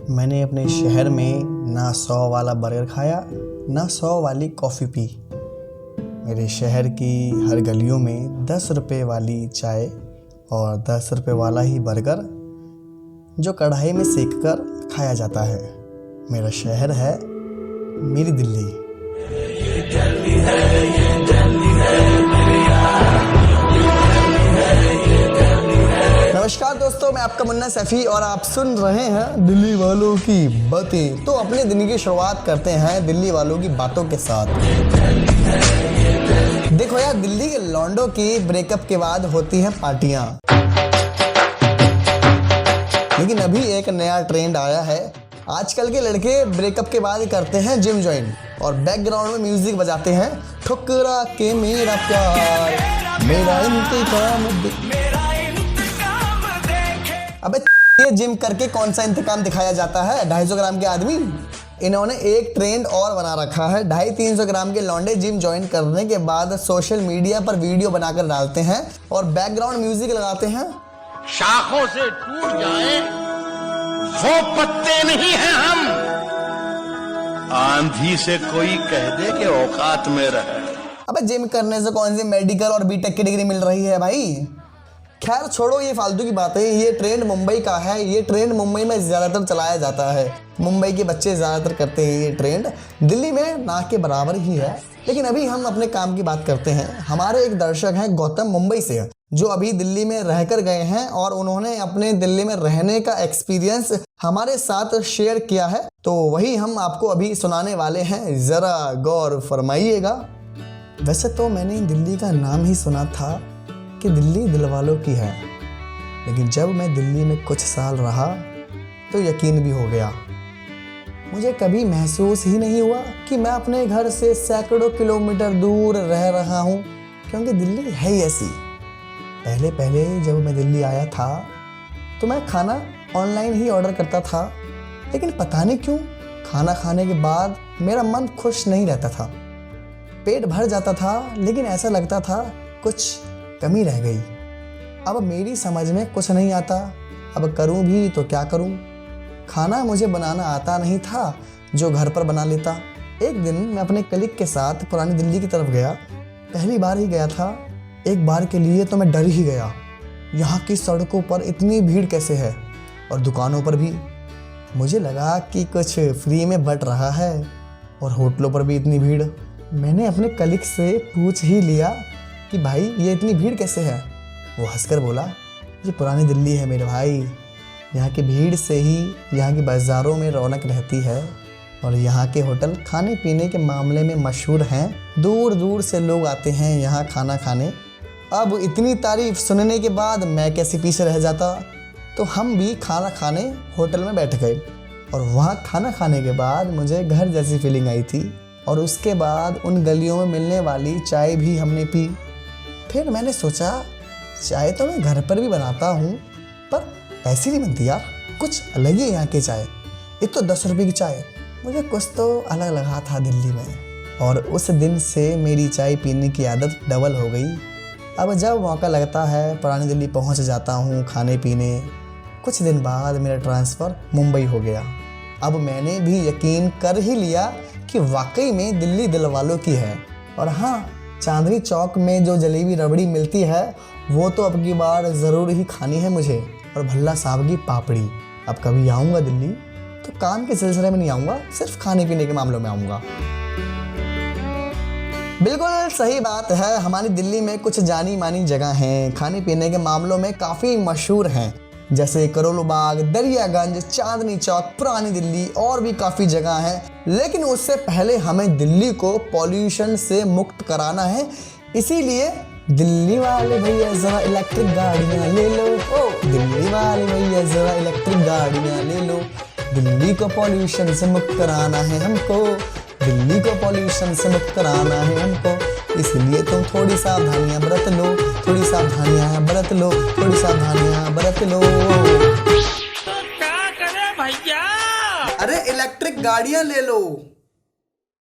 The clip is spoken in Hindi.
मैंने अपने शहर में ना 100 वाला बर्गर खाया ना 100 वाली कॉफ़ी पी। मेरे शहर की हर गलियों में 10 रुपये वाली चाय और 10 रुपये वाला ही बर्गर जो कढ़ाई में सेक कर खाया जाता है। मेरा शहर है मेरी दिल्ली। नमस्कार दोस्तों, मैं आपका मुन्ना सैफी और आप सुन रहे हैं दिल्ली वालों की बातें। तो अपने दिन की शुरुआत करते हैं दिल्ली वालों की बातों के साथ। देखो यार, दिल्ली के लौंडों की ब्रेकअप के बाद होती हैं पार्टियां, लेकिन अभी एक नया ट्रेंड आया है। आजकल के लड़के ब्रेकअप के बाद करते हैं जिम ज्वाइन और बैकग्राउंड में म्यूजिक बजाते हैं, ठुकरा के मेरा प्यार मेरा इंतकाम। अबे ये जिम करके कौन सा इंतकाम दिखाया जाता है? 250 ग्राम के आदमी। इन्होंने एक ट्रेंड और बना रखा है। 250-300 ग्राम के लौंडे जिम ज्वाइन करने के बाद सोशल मीडिया पर वीडियो बनाकर डालते हैं और बैकग्राउंड म्यूजिक लगाते हैं। शाखों से टूट जाए वो पत्ते नहीं हैं हम, आंधी से कोई कह दे कि औकात में रहे। अबे जिम करने से कौन सी मेडिकल और बीटेक की डिग्री मिल रही है भाई? खैर छोड़ो ये फालतू की बातें। ये ट्रेंड मुंबई का है। ये ट्रेंड मुंबई में ज़्यादातर चलाया जाता है। मुंबई के बच्चे ज़्यादातर करते हैं ये ट्रेंड। दिल्ली में ना के बराबर ही है। लेकिन अभी हम अपने काम की बात करते हैं। हमारे एक दर्शक हैं गौतम, मुंबई से, जो अभी दिल्ली में रहकर गए हैं और उन्होंने अपने दिल्ली में रहने का एक्सपीरियंस हमारे साथ शेयर किया है। तो वही हम आपको अभी सुनाने वाले हैं, ज़रा गौर फरमाइएगा। वैसे तो मैंने दिल्ली का नाम ही सुना था कि दिल्ली दिल वालों की है, लेकिन जब मैं दिल्ली में कुछ साल रहा तो यकीन भी हो गया। मुझे कभी महसूस ही नहीं हुआ कि मैं अपने घर से सैकड़ों किलोमीटर दूर रह रहा हूँ, क्योंकि दिल्ली है ही ऐसी। पहले जब मैं दिल्ली आया था तो मैं खाना ऑनलाइन ही ऑर्डर करता था, लेकिन पता नहीं क्यों खाना खाने के बाद मेरा मन खुश नहीं रहता था। पेट भर जाता था, लेकिन ऐसा लगता था कुछ कमी रह गई। अब मेरी समझ में कुछ नहीं आता, अब करूं भी तो क्या करूं। खाना मुझे बनाना आता नहीं था, जो घर पर बना लेता। एक दिन मैं अपने कलीग के साथ पुरानी दिल्ली की तरफ गया। पहली बार ही गया था। एक बार के लिए तो मैं डर ही गया। यहाँ की सड़कों पर इतनी भीड़ कैसे है, और दुकानों पर भी। मुझे लगा कि कुछ फ्री में बट रहा है, और होटलों पर भी इतनी भीड़। मैंने अपने कलीग से पूछ ही लिया कि भाई ये इतनी भीड़ कैसे है? वो हंसकर बोला, ये पुरानी दिल्ली है मेरे भाई। यहाँ की भीड़ से ही यहाँ की बाज़ारों में रौनक रहती है, और यहाँ के होटल खाने पीने के मामले में मशहूर हैं। दूर दूर से लोग आते हैं यहाँ खाना खाने। अब इतनी तारीफ सुनने के बाद मैं कैसे पीछे रह जाता। तो हम भी खाना खाने होटल में बैठ गए, और वहाँ खाना खाने के बाद मुझे घर जैसी फीलिंग आई थी। और उसके बाद उन गलियों में मिलने वाली चाय भी हमने पी। फिर मैंने सोचा, चाय तो मैं घर पर भी बनाता हूँ, पर ऐसी नहीं बनती यार, कुछ अलग ही यहाँ की चाय। एक तो 10 रुपये की चाय, मुझे कुछ तो अलग लगा था दिल्ली में। और उस दिन से मेरी चाय पीने की आदत डबल हो गई। अब जब मौका लगता है पुरानी दिल्ली पहुँच जाता हूँ खाने पीने। कुछ दिन बाद मेरा ट्रांसफ़र मुंबई हो गया। अब मैंने भी यकीन कर ही लिया कि वाकई में दिल्ली दिल वालों की है। और हाँ, चांदनी चौक में जो जलेबी रबड़ी मिलती है वो तो अब की बार ज़रूर ही खानी है मुझे, और भल्ला साहब की पापड़ी। अब कभी आऊँगा दिल्ली तो काम के सिलसिले में नहीं आऊँगा, सिर्फ खाने पीने के मामलों में आऊँगा। बिल्कुल सही बात है। हमारी दिल्ली में कुछ जानी मानी जगह हैं, खाने पीने के मामलों में काफ़ी मशहूर हैं, जैसे करोल बाग, दरियागंज, चांदनी चौक, पुरानी दिल्ली, और भी काफ़ी जगह हैं। लेकिन उससे पहले हमें दिल्ली को पॉल्यूशन से मुक्त कराना है। इसीलिए दिल्ली वाले भैया ज़रा इलेक्ट्रिक गाड़ियाँ ले लो। ओ दिल्ली वाले भैया ज़रा इलेक्ट्रिक गाड़ियाँ ले लो। दिल्ली को पॉल्यूशन से मुक्त कराना है हमको, दिल्ली को पॉल्यूशन से मुक्त कराना है हमको। इसलिए तुम थोड़ी सावधानियां बरत लो, थोड़ी सावधानियां बरत लो, थोड़ी सावधानियां बरत लो। तो क्या करे भैया? अरे इलेक्ट्रिक गाड़ियां ले लो।